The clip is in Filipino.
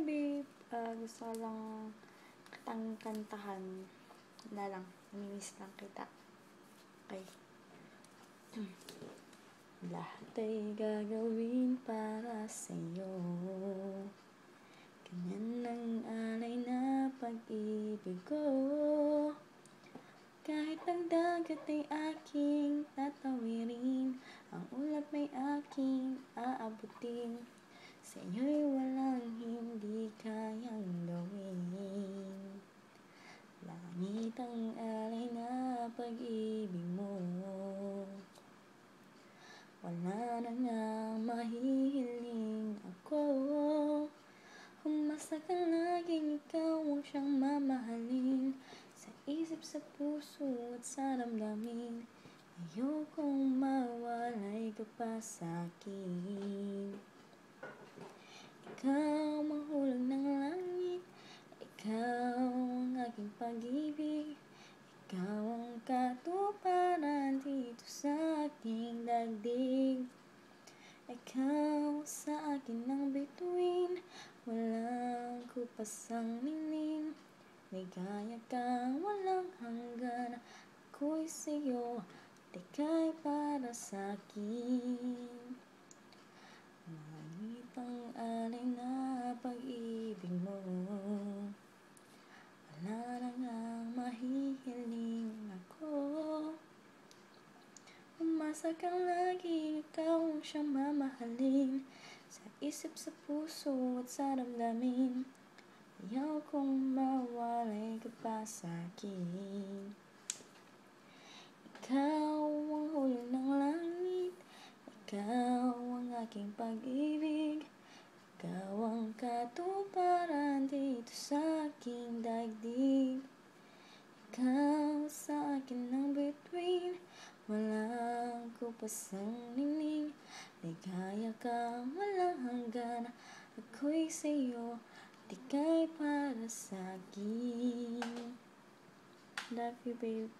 babe. Gusto ko lang kantahan na lang. Namimiss lang kita. Okay. Lahat ay gagawin para sa'yo. Ganyan ang alay na pag-ibig ko. Kahit ang dagat ay aking tatawirin, ang ulap may aking aabutin. Sa iyo'y walang hindi kayang gawin. Langit ang alay na pag-ibig mo. Wala na nga mahihiling ako. Umasa ka laging ikaw ang siyang mamahalin. Sa isip, sa puso at sa damdamin. Ayokong mawalay ka pa sa'kin. Ikaw ang hulog ng langit. Ikaw ang aking pag-ibig. Ikaw ang katuparan dito sa aking daigdig. Ikaw sa akin ang bituin. Walang kupasang ningning. Ligaya kang walang hanggan. Ako'y sa'yo, di ka'y para sa'kin. Langit ang alay na pag-ibig mo. Wala na ngang mahihiling ako. Umasa kang lagi, ikaw ang siyang mamahalin. Sa isip, sa puso at sa damdamin. Ayaw kong mawalay ka pa sa'kin. Ikaw ang hulog ng langit. Ikaw ang aking pag-ibig. Ikaw ang katuparan dito sa aking daigdig. Ikaw sa akin ang bituin. Walang kupasang ningning. Ligaya kang walang hanggan. Ako'y sa'yo, di ka'y para sa'kin. Love you, babe.